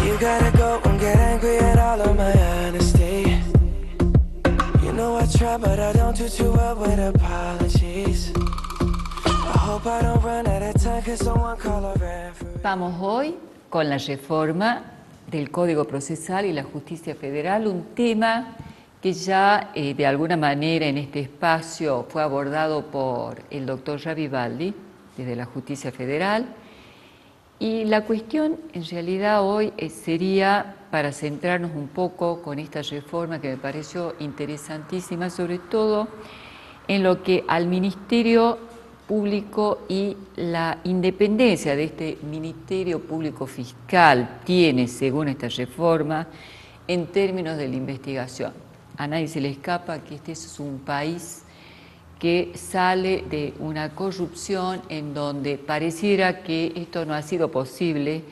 You gotta go and get angry at all of my honesty. You know I try, but I don't do too well with apologies. I hope I don't run out of time, cause someone call a referee. Vamos hoy con la reforma del Código Procesal y la Justicia Federal, un tema que ya de alguna manera en este espacio fue abordado por el doctor Ravivaldi desde la Justicia Federal. Y la cuestión en realidad hoy sería para centrarnos un poco con esta reforma que me pareció interesantísima, sobre todo en lo que al Ministerio Público y la independencia de este Ministerio Público Fiscal tiene, según esta reforma, en términos de la investigación. A nadie se le escapa que este es un país que sale de una corrupción en donde pareciera que esto no ha sido posible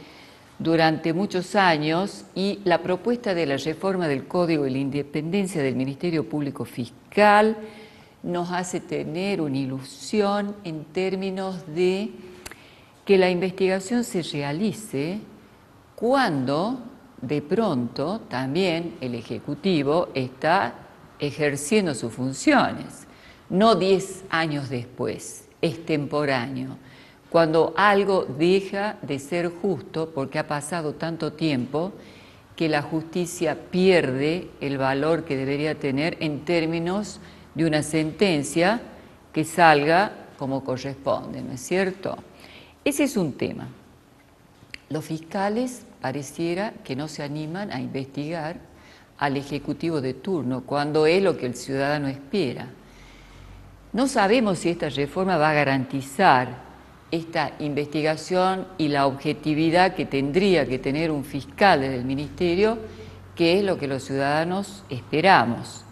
durante muchos años, y la propuesta de la reforma del Código y la independencia del Ministerio Público Fiscal nos hace tener una ilusión en términos de que la investigación se realice cuando de pronto también el Ejecutivo está ejerciendo sus funciones. No 10 años después, extemporáneo, cuando algo deja de ser justo porque ha pasado tanto tiempo que la justicia pierde el valor que debería tener en términos de una sentencia que salga como corresponde, ¿no es cierto? Ese es un tema. Los fiscales pareciera que no se animan a investigar al Ejecutivo de turno, cuando es lo que el ciudadano espera. No sabemos si esta reforma va a garantizar esta investigación y la objetividad que tendría que tener un fiscal desde el Ministerio, que es lo que los ciudadanos esperamos.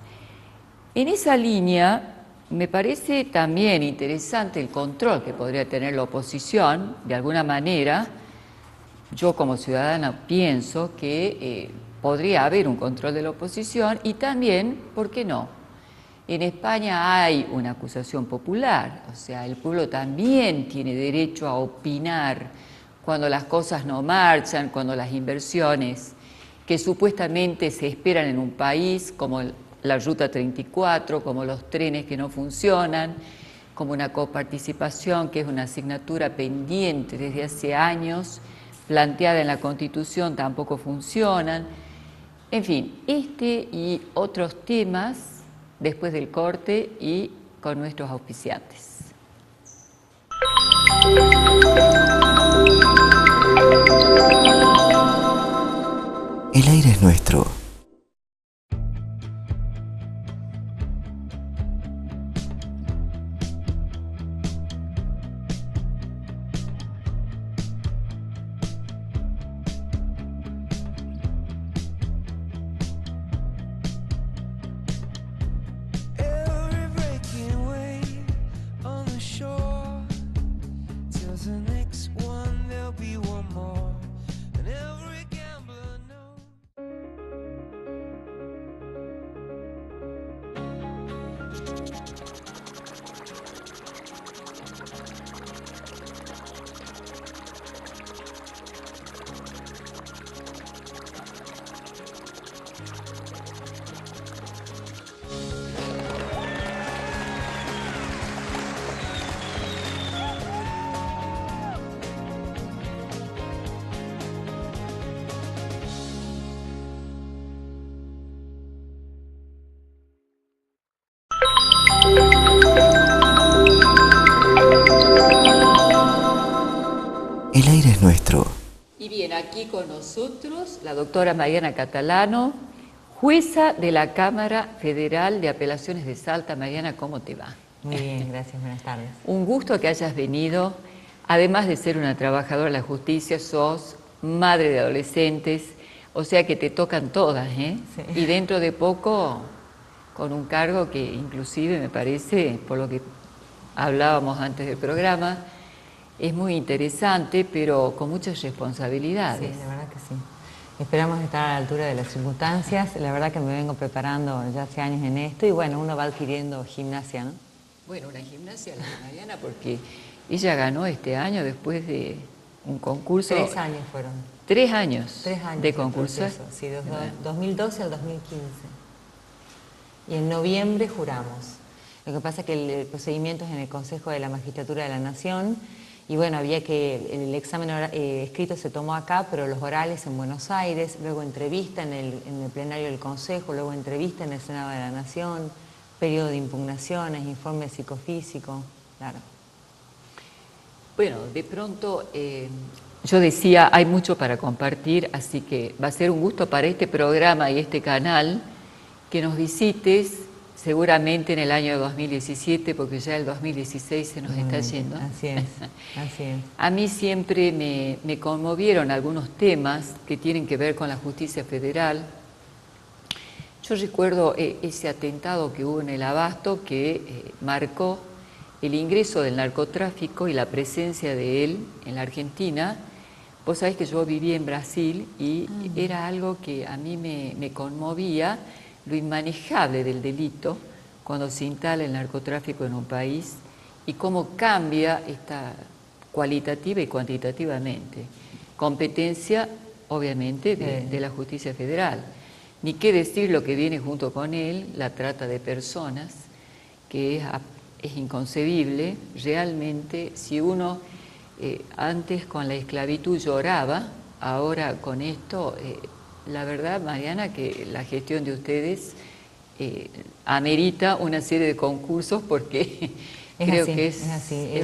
En esa línea, me parece también interesante el control que podría tener la oposición. De alguna manera, yo como ciudadana pienso que podría haber un control de la oposición y también, ¿por qué no? En España hay una acusación popular, o sea, el pueblo también tiene derecho a opinar cuando las cosas no marchan, cuando las inversiones que supuestamente se esperan en un país, como la Ruta 34, como los trenes que no funcionan, como una coparticipación que es una asignatura pendiente desde hace años, planteada en la Constitución, tampoco funcionan. En fin, este y otros temas después del corte y con nuestros auspiciantes. El aire es nuestro. El aire es nuestro. Y bien, aquí con nosotros la doctora Mariana Catalano, jueza de la Cámara Federal de Apelaciones de Salta. Mariana, ¿cómo te va? Muy bien, gracias, buenas tardes. Un gusto que hayas venido. Además de ser una trabajadora de la justicia, sos madre de adolescentes, o sea que te tocan todas, ¿eh? Sí. Y dentro de poco, con un cargo que inclusive me parece, por lo que hablábamos antes del programa, es muy interesante, pero con muchas responsabilidades. Sí, la verdad que sí. Esperamos estar a la altura de las circunstancias. La verdad que me vengo preparando ya hace años en esto y bueno, uno va adquiriendo gimnasia, ¿no? Bueno, una gimnasia la de Mariana, porque ella ganó este año después de un concurso. 3 años fueron. 3 años. 3 años de concurso. Sí, 2012 al 2015. Y en noviembre juramos. Lo que pasa es que el procedimiento es en el Consejo de la Magistratura de la Nación. Y bueno, había que, el examen escrito se tomó acá, pero los orales en Buenos Aires, luego entrevista en el plenario del Consejo, luego entrevista en el Senado de la Nación, periodo de impugnaciones, informe psicofísico, claro. Bueno, de pronto, yo decía, hay mucho para compartir, así que va a ser un gusto para este programa y este canal que nos visites, seguramente en el año 2017, porque ya el 2016 se nos está yendo. Así es, así es. A mí siempre me conmovieron algunos temas que tienen que ver con la justicia federal. Yo recuerdo ese atentado que hubo en el Abasto que marcó el ingreso del narcotráfico y la presencia de él en la Argentina. Vos sabés que yo viví en Brasil y era algo que a mí me conmovía, lo inmanejable del delito cuando se instala el narcotráfico en un país y cómo cambia esta cualitativa y cuantitativamente. Competencia, obviamente, de la justicia federal. Ni qué decir lo que viene junto con él, la trata de personas, que es inconcebible. Realmente, si uno antes con la esclavitud lloraba, ahora con esto, la verdad, Mariana, que la gestión de ustedes amerita una serie de concursos porque creo que es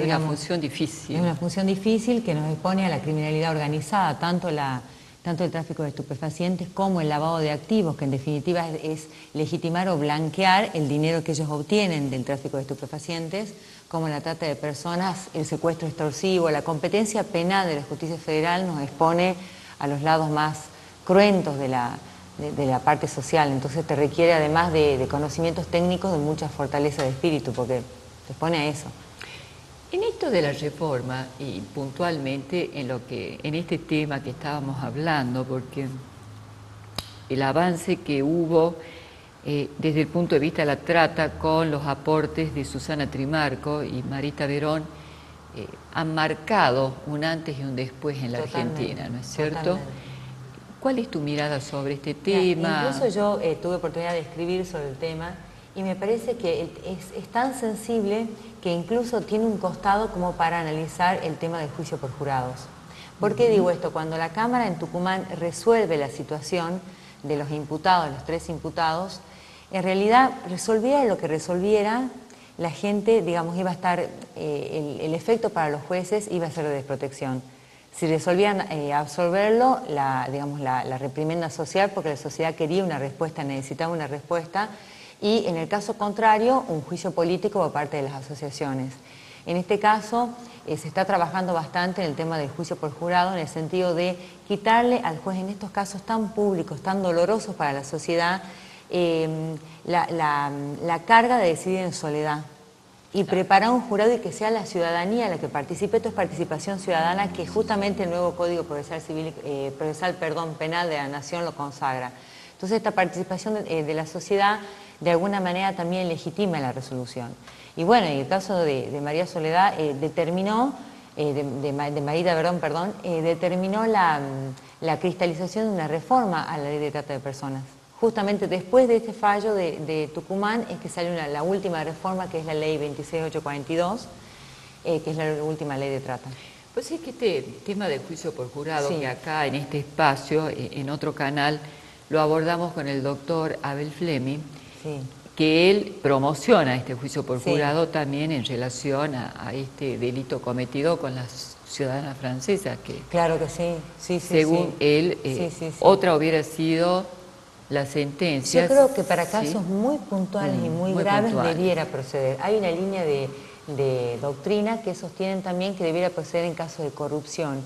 una función difícil. Es una función difícil que nos expone a la criminalidad organizada, tanto el tráfico de estupefacientes como el lavado de activos, que en definitiva es legitimar o blanquear el dinero que ellos obtienen del tráfico de estupefacientes, como la trata de personas, el secuestro extorsivo. La competencia penal de la justicia federal nos expone a los lados más cruentos de la parte social, entonces te requiere además de conocimientos técnicos de mucha fortaleza de espíritu, porque te expone a eso. En esto de la reforma y puntualmente en este tema que estábamos hablando, porque el avance que hubo desde el punto de vista de la trata con los aportes de Susana Trimarco y Marita Verón han marcado un antes y un después en la Argentina, ¿no es cierto? Totalmente. ¿Cuál es tu mirada sobre este tema? Incluso yo tuve oportunidad de escribir sobre el tema y me parece que es tan sensible que incluso tiene un costado como para analizar el tema del juicio por jurados. ¿Por qué digo esto? Cuando la Cámara en Tucumán resuelve la situación de los imputados, los 3 imputados, en realidad resolviera lo que resolviera, la gente, digamos, iba a estar, el efecto para los jueces iba a ser de desprotección. Si resolvían absolverlo, la reprimenda social, porque la sociedad quería una respuesta, necesitaba una respuesta, y en el caso contrario, un juicio político por parte de las asociaciones. En este caso, se está trabajando bastante en el tema del juicio por jurado, en el sentido de quitarle al juez, en estos casos tan públicos, tan dolorosos para la sociedad, la carga de decidir en soledad. Y preparar un jurado y que sea la ciudadanía la que participe. Esto es participación ciudadana, que justamente el nuevo Código Penal de la Nación lo consagra. Entonces esta participación de la sociedad de alguna manera también legitima la resolución. Y bueno, en el caso de María Soledad determinó, de Marita Verón, perdón, determinó la cristalización de una reforma a la ley de trata de personas. Justamente después de este fallo de Tucumán es que sale la última reforma, que es la ley 26842, que es la última ley de trata. Pues es que este tema del juicio por jurado, que acá en este espacio, en otro canal, lo abordamos con el doctor Abel Fleming, que él promociona este juicio por jurado también en relación a este delito cometido con las ciudadanas francesas, que claro que sí, según él, otra hubiera sido la sentencia. Yo creo que para casos muy puntuales y muy graves debiera proceder. Hay una línea de doctrina que sostienen también que debiera proceder en casos de corrupción.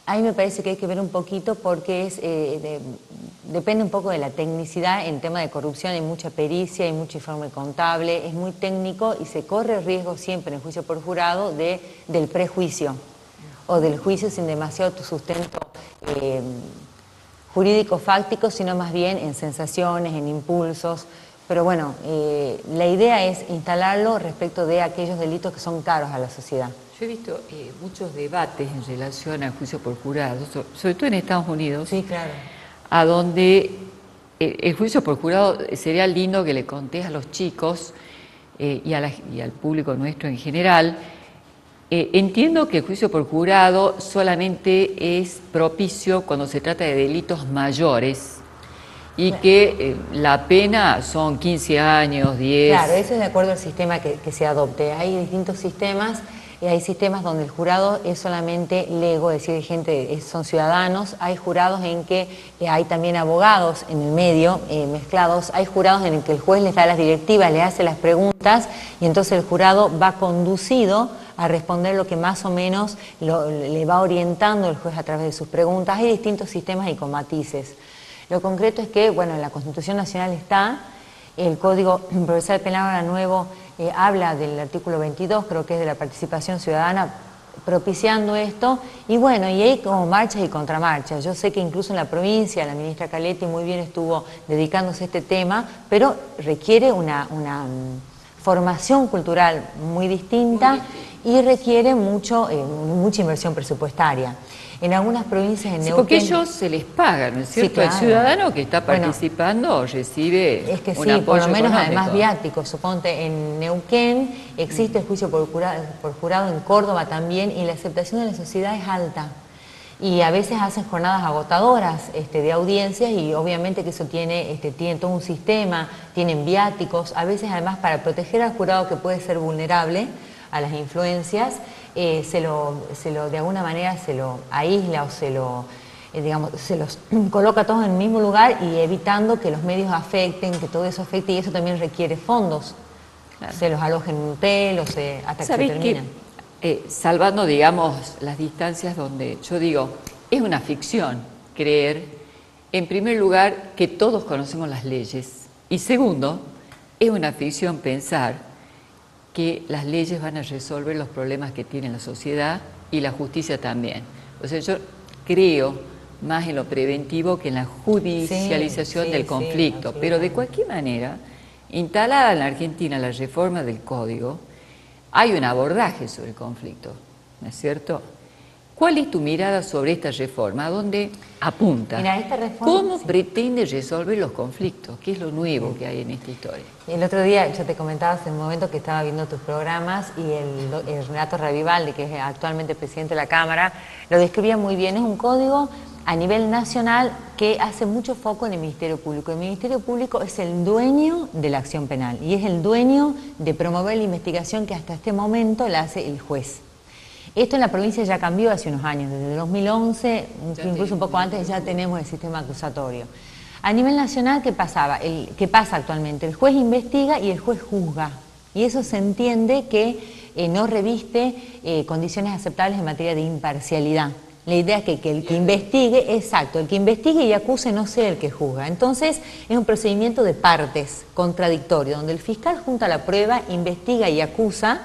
Ahí me parece que hay que ver un poquito porque depende un poco de la tecnicidad. En tema de corrupción hay mucha pericia, hay mucho informe contable, es muy técnico y se corre el riesgo siempre en el juicio por jurado del prejuicio o del juicio sin demasiado sustento jurídico-fáctico, sino más bien en sensaciones, en impulsos. Pero bueno, la idea es instalarlo respecto de aquellos delitos que son caros a la sociedad. Yo he visto muchos debates en relación al juicio por jurado, sobre todo en Estados Unidos. Sí, claro. A donde el juicio por jurado sería lindo que le contés a los chicos y al público nuestro en general. Entiendo que el juicio por jurado solamente es propicio cuando se trata de delitos mayores y que la pena son 15 años, 10. Claro, eso es de acuerdo al sistema que se adopte. Hay distintos sistemas. Hay sistemas donde el jurado es solamente lego, es decir, son ciudadanos. Hay jurados en que hay también abogados en el medio, mezclados. Hay jurados en el que el juez les da las directivas, le hace las preguntas y entonces el jurado va conducido a responder lo que más o menos le va orientando el juez a través de sus preguntas. Hay distintos sistemas y con matices. Lo concreto es que, bueno, en la Constitución Nacional está, el Código Procesal Penal ahora nuevo habla del artículo 22, creo que es de la participación ciudadana, propiciando esto, y bueno, y hay como marchas y contramarchas. Yo sé que incluso en la provincia la ministra Caletti muy bien estuvo dedicándose a este tema, pero requiere una formación cultural muy distinta y requiere mucha inversión presupuestaria. En algunas provincias en Neuquén... Porque ellos se les paga, ¿no es cierto? Sí, claro. El ciudadano que está participando recibe es que un sí, apoyo por lo menos económico. además viático. Suponte en Neuquén existe el juicio por jurado, en Córdoba también, y la aceptación de la sociedad es alta. Y a veces hacen jornadas agotadoras de audiencias y obviamente que eso tiene todo un sistema, tienen viáticos, a veces además para proteger al jurado que puede ser vulnerable a las influencias, de alguna manera se lo aísla o se los coloca todos en el mismo lugar y evitando que los medios afecten, que todo eso afecte, y eso también requiere fondos. Claro. Se los aloja en un hotel hasta que se terminan. Salvando, digamos, las distancias donde yo digo, es una ficción creer, en primer lugar, que todos conocemos las leyes, y segundo, es una ficción pensar que las leyes van a resolver los problemas que tiene la sociedad y la justicia también. O sea, yo creo más en lo preventivo que en la judicialización del conflicto, pero de cualquier manera, instalada en la Argentina la reforma del Código, hay un abordaje sobre el conflicto, ¿no es cierto? ¿Cuál es tu mirada sobre esta reforma? ¿A dónde apunta? Mira, esta reforma, ¿Cómo pretende resolver los conflictos? ¿Qué es lo nuevo que hay en esta historia? El otro día, yo te comentaba hace un momento que estaba viendo tus programas y el Renato Ravivaldi, que es actualmente presidente de la Cámara, lo describía muy bien. Es un código a nivel nacional que hace mucho foco en el Ministerio Público. El Ministerio Público es el dueño de la acción penal y es el dueño de promover la investigación que hasta este momento la hace el juez. Esto en la provincia ya cambió hace unos años, desde 2011, incluso un poco antes, ya tenemos el sistema acusatorio. A nivel nacional, ¿qué pasaba? ¿Qué pasa actualmente? El juez investiga y el juez juzga. Y eso se entiende que no reviste condiciones aceptables en materia de imparcialidad. La idea es que el que investigue, exacto, el que investigue y acuse no sea el que juzga. Entonces, es un procedimiento de partes contradictorio, donde el fiscal junta la prueba, investiga y acusa,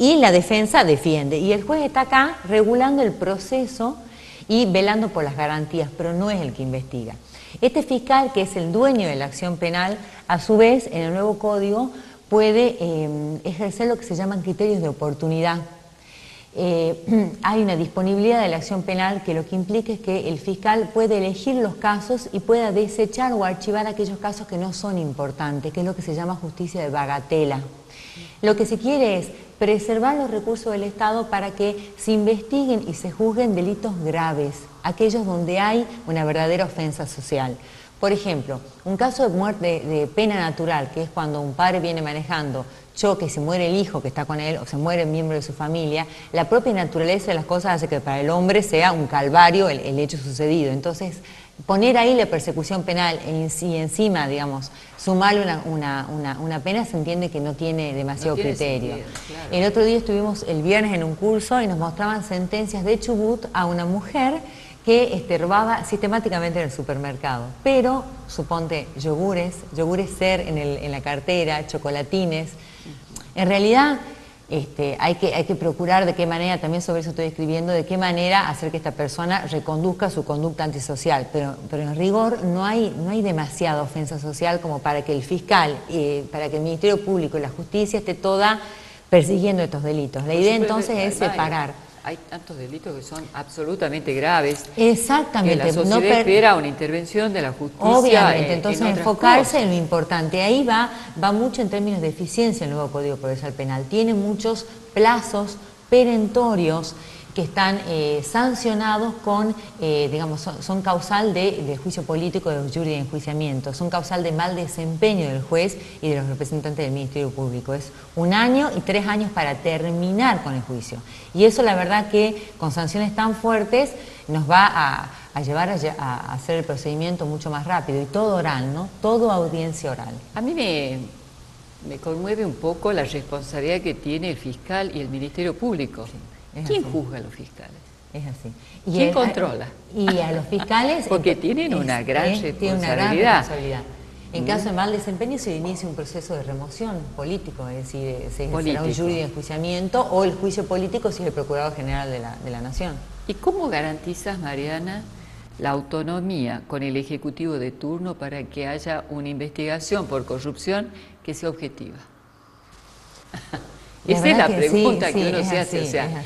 y la defensa defiende. Y el juez está acá regulando el proceso y velando por las garantías, pero no es el que investiga. Este fiscal, que es el dueño de la acción penal, a su vez, en el nuevo código, puede ejercer lo que se llaman criterios de oportunidad. Hay una disponibilidad de la acción penal que lo que implica es que el fiscal puede elegir los casos y pueda desechar o archivar aquellos casos que no son importantes, que es lo que se llama justicia de bagatela. Lo que se quiere es preservar los recursos del Estado para que se investiguen y se juzguen delitos graves, aquellos donde hay una verdadera ofensa social. Por ejemplo, un caso de muerte de pena natural, que es cuando un padre viene manejando, choque y se muere el hijo que está con él o se muere un miembro de su familia, la propia naturaleza de las cosas hace que para el hombre sea un calvario el hecho sucedido. Entonces, poner ahí la persecución penal y encima, digamos, sumarle una pena, se entiende que no tiene demasiado criterio. Sentido, claro. El otro día estuvimos el viernes en un curso y nos mostraban sentencias de Chubut a una mujer que robaba sistemáticamente en el supermercado. Pero, suponte, yogures Ser en la cartera, chocolatines. En realidad, hay que procurar de qué manera, también sobre eso estoy escribiendo, de qué manera hacer que esta persona reconduzca su conducta antisocial. Pero en rigor no hay demasiada ofensa social como para que el fiscal, para que el Ministerio Público y la justicia esté toda persiguiendo estos delitos. La idea entonces es Además, separar. hay tantos delitos que son absolutamente graves. Exactamente. Que la sociedad espera una intervención de la justicia. Obviamente, entonces en enfocarse en lo importante. Ahí va mucho en términos de eficiencia el nuevo Código Procesal Penal. Tiene muchos plazos perentorios que están sancionados con, digamos, son causal de juicio político, de jury de enjuiciamiento, son causal de mal desempeño del juez y de los representantes del Ministerio Público. Es 1 año y 3 años para terminar con el juicio. Y eso, la verdad que con sanciones tan fuertes nos va a llevar a hacer el procedimiento mucho más rápido, y todo oral, ¿no? Todo audiencia oral. A mí me conmueve un poco la responsabilidad que tiene el fiscal y el Ministerio Público. Sí. ¿Quién juzga a los fiscales? Es así. ¿Quién controla? Y a los fiscales... Porque tienen una gran responsabilidad. En caso de mal desempeño se inicia un proceso de remoción político, es decir, se será un jury de enjuiciamiento o el juicio político si es el Procurador General de la Nación. ¿Y cómo garantizas, Mariana, la autonomía con el Ejecutivo de turno para que haya una investigación por corrupción que sea objetiva? Esa es la pregunta que uno se hace. O sea,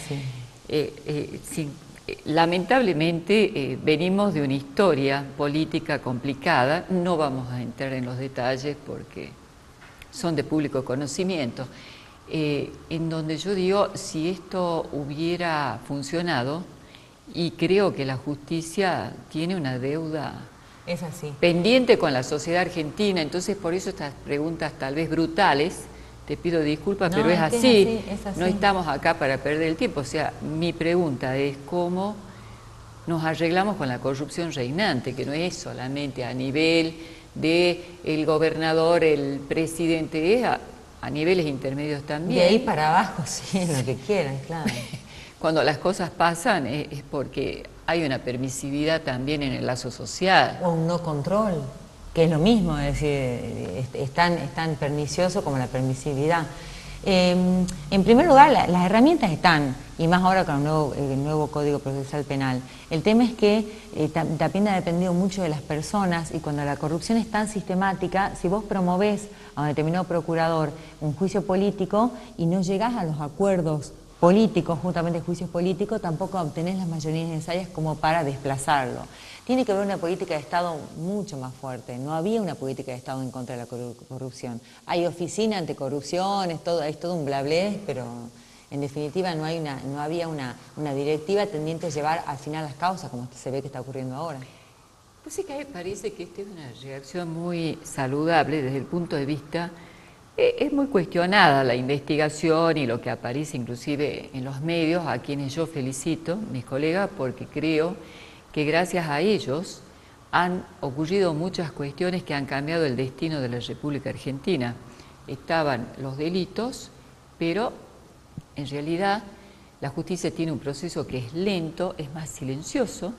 lamentablemente venimos de una historia política complicada, no vamos a entrar en los detalles porque son de público conocimiento, en donde yo digo, si esto hubiera funcionado, y creo que la justicia tiene una deuda pendiente con la sociedad argentina, entonces por eso estas preguntas tal vez brutales, te pido disculpas, pero es así. No estamos acá para perder el tiempo. O sea, mi pregunta es cómo nos arreglamos con la corrupción reinante, que no es solamente a nivel del gobernador, el presidente, es a niveles intermedios también. De ahí para abajo, sí, lo que quieran, claro. Cuando las cosas pasan es porque hay una permisividad también en el lazo social. O un no control, que es lo mismo, es decir, es tan pernicioso como la permisividad. En primer lugar, las herramientas están, y más ahora con el nuevo Código Procesal Penal. El tema es que también ha dependido mucho de las personas, y cuando la corrupción es tan sistemática, si vos promovés a un determinado procurador un juicio político y no llegás a los acuerdos políticos, justamente juicios políticos, tampoco obtenés las mayorías necesarias como para desplazarlo. Tiene que haber una política de Estado mucho más fuerte. No había una política de Estado en contra de la corrupción. Hay oficina anticorrupción, es todo un blablé, pero en definitiva no había una directiva tendiente a llevar al final las causas, como se ve que está ocurriendo ahora. Pues es que a mí me parece que esta es una reacción muy saludable desde el punto de vista... Es muy cuestionada la investigación y lo que aparece inclusive en los medios, a quienes yo felicito, mis colegas, porque creo que gracias a ellos han ocurrido muchas cuestiones que han cambiado el destino de la República Argentina. Estaban los delitos, pero en realidad la justicia tiene un proceso que es lento, es más silencioso.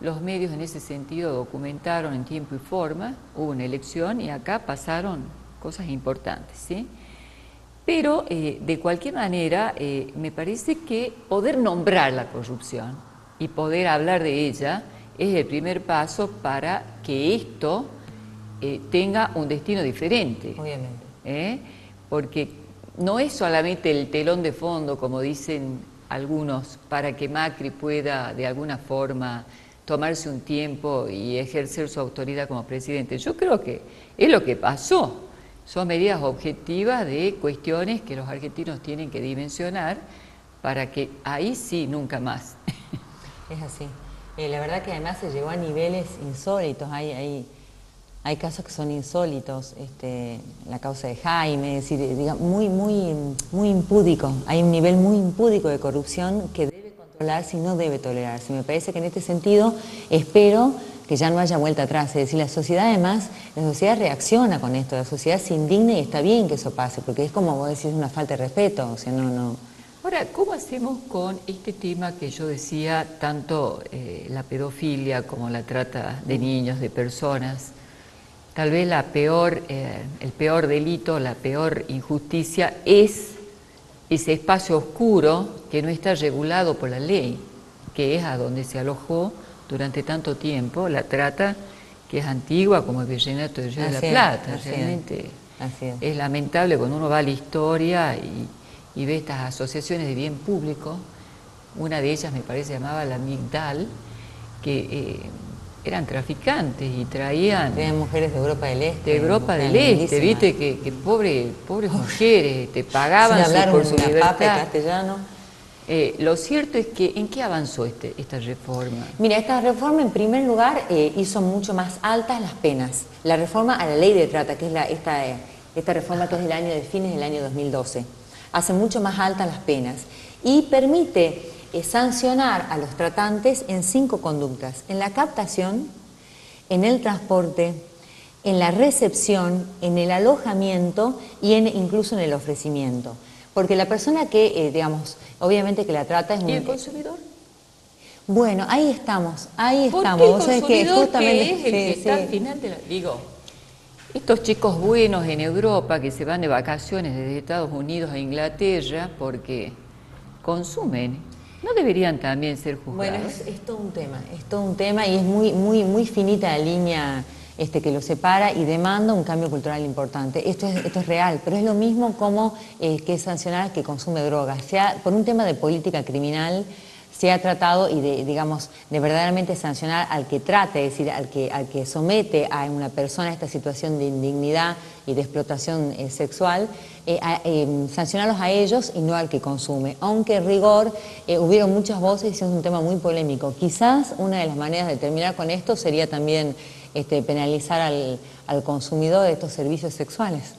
Los medios en ese sentido documentaron en tiempo y forma, hubo una elección y acá pasaron cosas importantes, ¿sí? Pero de cualquier manera me parece que poder nombrar la corrupción y poder hablar de ella es el primer paso para que esto tenga un destino diferente. Obviamente. Porque no es solamente el telón de fondo, como dicen algunos, para que Macri pueda de alguna forma tomarse un tiempo y ejercer su autoridad como presidente. Yo creo que es lo que pasó. Son medidas objetivas de cuestiones que los argentinos tienen que dimensionar para que ahí sí, nunca más. Es así. La verdad que además se llegó a niveles insólitos. Hay casos que son insólitos. La causa de Jaime, es decir, digamos, muy impúdico. Hay un nivel muy impúdico de corrupción que debe controlarse y no debe tolerarse. Me parece que en este sentido espero que ya no haya vuelta atrás, es decir, la sociedad además, la sociedad reacciona con esto, la sociedad se indigna y está bien que eso pase, porque es como vos decís, una falta de respeto, o sea, no. Ahora, ¿cómo hacemos con este tema que yo decía, tanto la pedofilia como la trata de niños, de personas? Tal vez el peor delito, la peor injusticia es ese espacio oscuro que no está regulado por la ley, que es a donde se alojó durante tanto tiempo la trata, que es antigua como el Virreinato del Río de la Plata. Realmente es lamentable cuando uno va a la historia y ve estas asociaciones de bien público, una de ellas me parece se llamaba la Migdal, que eran traficantes y traían mujeres de Europa del Este. de Europa del Este, viste, que pobres mujeres, te pagaban por su libertad. Castellano. Lo cierto es que, ¿en qué avanzó esta reforma? Mira, esta reforma en primer lugar hizo mucho más altas las penas. La reforma a la ley de trata, que es esta reforma que es de fines del año 2012, hace mucho más altas las penas y permite sancionar a los tratantes en 5 conductas: en la captación, en el transporte, en la recepción, en el alojamiento y incluso en el ofrecimiento. Porque la persona que, digamos, obviamente que la trata es ¿Y el consumidor? Bueno, ahí estamos. ¿Por qué el consumidor, que es el que está al final de la... Digo, estos chicos buenos en Europa que se van de vacaciones desde Estados Unidos a Inglaterra porque consumen, ¿no deberían también ser juzgados? Bueno, es todo un tema y es muy finita la línea que lo separa y demanda un cambio cultural importante. Esto es real, pero es lo mismo como que sancionar al que consume drogas. Por un tema de política criminal se ha tratado de verdaderamente sancionar al que trate, es decir, al que somete a una persona a esta situación de indignidad y de explotación sexual, sancionarlos a ellos y no al que consume. Aunque en rigor hubieron muchas voces y es un tema muy polémico. Quizás una de las maneras de terminar con esto sería también penalizar al consumidor de estos servicios sexuales.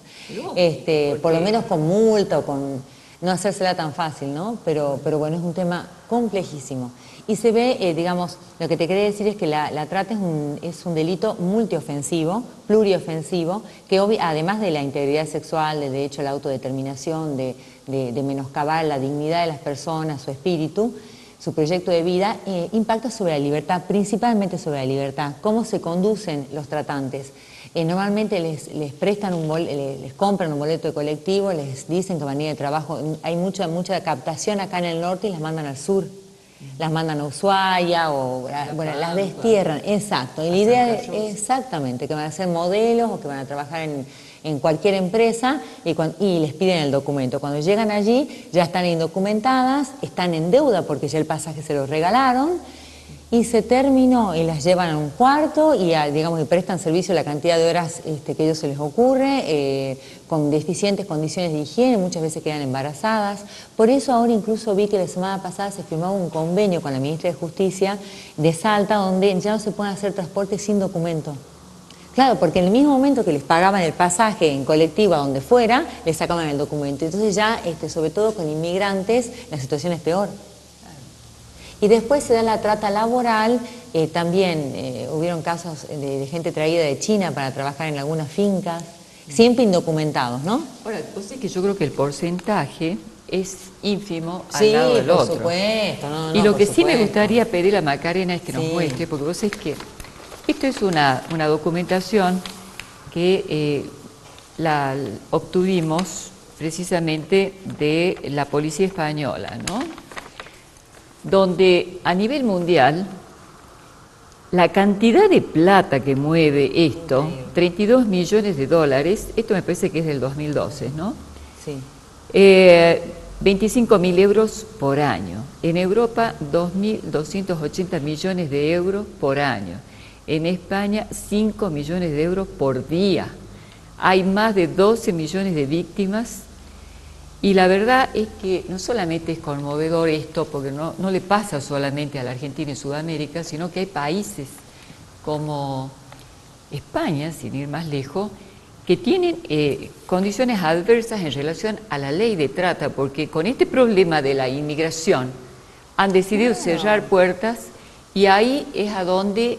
Por lo menos con multa o con... no hacérsela tan fácil, ¿no? Pero bueno, es un tema complejísimo. Y se ve, digamos, lo que te quería decir es que la trata es un delito multiofensivo, pluriofensivo, que además de la integridad sexual, del derecho a la autodeterminación, de menoscabar la dignidad de las personas, su espíritu, su proyecto de vida, impacta sobre la libertad, principalmente sobre la libertad. ¿Cómo se conducen los tratantes? Normalmente les prestan les compran un boleto de colectivo, les dicen que van a ir de trabajo. Hay mucha captación acá en el norte y las mandan al sur. Las mandan a Ushuaia o las destierran. Exacto. Y la idea es exactamente que van a ser modelos o que van a trabajar en cualquier empresa y les piden el documento. Cuando llegan allí ya están indocumentadas, están en deuda porque ya el pasaje se los regalaron. Y se terminó y las llevan a un cuarto y prestan servicio la cantidad de horas que a ellos se les ocurre, con deficientes condiciones de higiene, muchas veces quedan embarazadas. Por eso ahora incluso vi que la semana pasada se firmaba un convenio con la ministra de Justicia de Salta, donde ya no se pueden hacer transportes sin documento. Claro, porque en el mismo momento que les pagaban el pasaje en colectivo a donde fuera, les sacaban el documento. Entonces ya, sobre todo con inmigrantes, la situación es peor. Y después se da la trata laboral, también hubieron casos de gente traída de China para trabajar en algunas fincas, siempre indocumentados, ¿no? Ahora, pues es que yo creo que el porcentaje es ínfimo al lado del otro. Sí, por supuesto. Y lo que sí me gustaría pedir a Macarena es que nos muestre, porque vos sabés que esto es una documentación que la obtuvimos precisamente de la policía española, ¿no? Donde a nivel mundial la cantidad de plata que mueve esto, 32 millones de dólares, esto me parece que es del 2012, ¿no? Sí. 25.000 euros por año. En Europa, 2.280 millones de euros por año. En España, 5 millones de euros por día. Hay más de 12 millones de víctimas. Y la verdad es que no solamente es conmovedor esto, porque no le pasa solamente a la Argentina y Sudamérica, sino que hay países como España, sin ir más lejos, que tienen condiciones adversas en relación a la ley de trata, porque con este problema de la inmigración han decidido cerrar puertas y ahí es a donde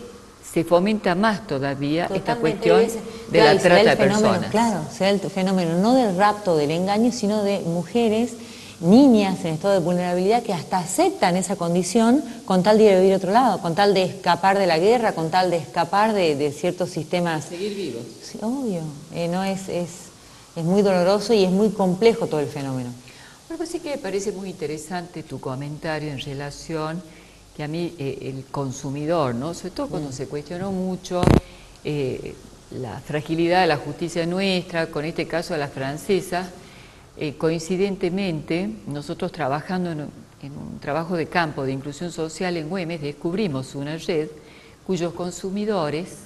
se fomenta más todavía esta cuestión de la trata de personas. Claro, se da el fenómeno no del rapto, del engaño, sino de mujeres, niñas en estado de vulnerabilidad que hasta aceptan esa condición con tal de ir a vivir a otro lado, con tal de escapar de la guerra, con tal de escapar de ciertos sistemas. Seguir vivos. Sí, obvio. Es muy doloroso y es muy complejo todo el fenómeno. Bueno, pues sí que me parece muy interesante tu comentario en relación que a mí el consumidor, ¿no? Sobre todo cuando se cuestionó mucho la fragilidad de la justicia nuestra, con este caso de la francesa, Coincidentemente, nosotros trabajando en un trabajo de campo de inclusión social en Güemes, descubrimos una red cuyos consumidores,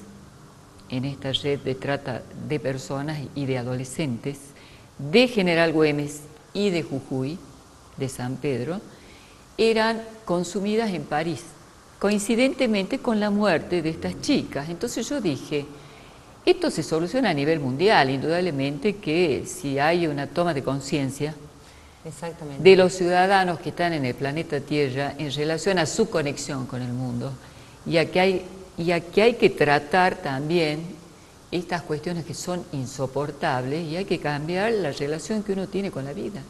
en esta red de trata de personas y de adolescentes, de General Güemes y de Jujuy, de San Pedro, eran consumidas en París, coincidentemente con la muerte de estas chicas. Entonces yo dije, esto se soluciona a nivel mundial, indudablemente que si hay una toma de conciencia de los ciudadanos que están en el planeta Tierra en relación a su conexión con el mundo, y a que hay que tratar también estas cuestiones que son insoportables y hay que cambiar la relación que uno tiene con la vida.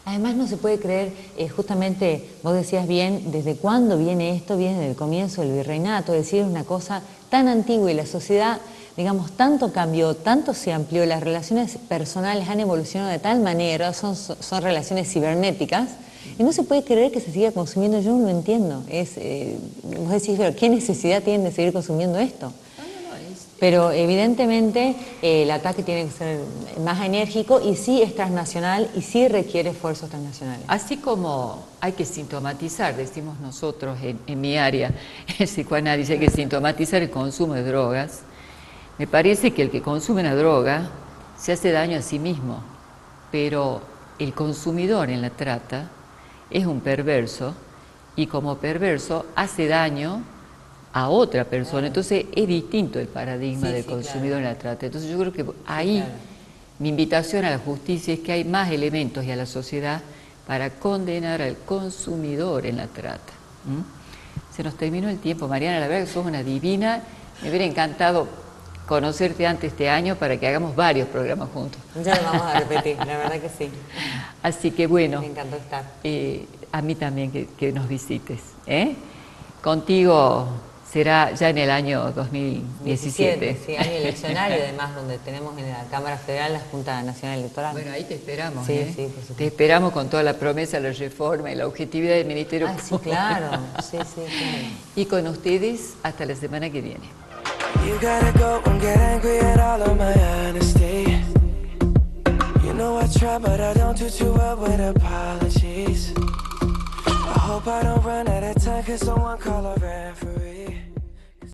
Además no se puede creer, justamente vos decías bien, desde cuándo viene esto, viene del comienzo del virreinato, es decir, es una cosa tan antigua y la sociedad, digamos, tanto cambió, tanto se amplió, las relaciones personales han evolucionado de tal manera, son relaciones cibernéticas, y no se puede creer que se siga consumiendo. Yo no lo entiendo. Vos decís, pero ¿qué necesidad tienen de seguir consumiendo esto? Pero evidentemente el ataque tiene que ser más enérgico y sí es transnacional y sí requiere esfuerzos transnacionales. Así como hay que sintomatizar, decimos nosotros en mi área, el psicoanálisis, hay que sintomatizar el consumo de drogas, me parece que el que consume una droga se hace daño a sí mismo, pero el consumidor en la trata es un perverso y como perverso hace daño a otra persona. Entonces es distinto el paradigma del consumidor en la trata. Entonces yo creo que ahí mi invitación a la justicia es que hay más elementos y a la sociedad para condenar al consumidor en la trata. Se nos terminó el tiempo, Mariana, la verdad que sos una divina. Me hubiera encantado conocerte antes este año para que hagamos varios programas juntos. Ya lo vamos a repetir, la verdad que sí. Así que bueno, me encantó estar. A mí también que nos visites. Contigo será ya en el año 2017. Sí, año eleccionario además, donde tenemos en la Cámara Federal la Junta Nacional Electoral. Bueno, ahí te esperamos. Sí, por supuesto. Te esperamos con toda la promesa, la reforma y la objetividad del Ministerio Público. Sí, claro. Sí, claro. Y con ustedes hasta la semana que viene. You gotta go and get angry at all of my honesty. You know I try, but I don't do too well with apologies. I hope I don't run out of time, 'cause someone call a referee.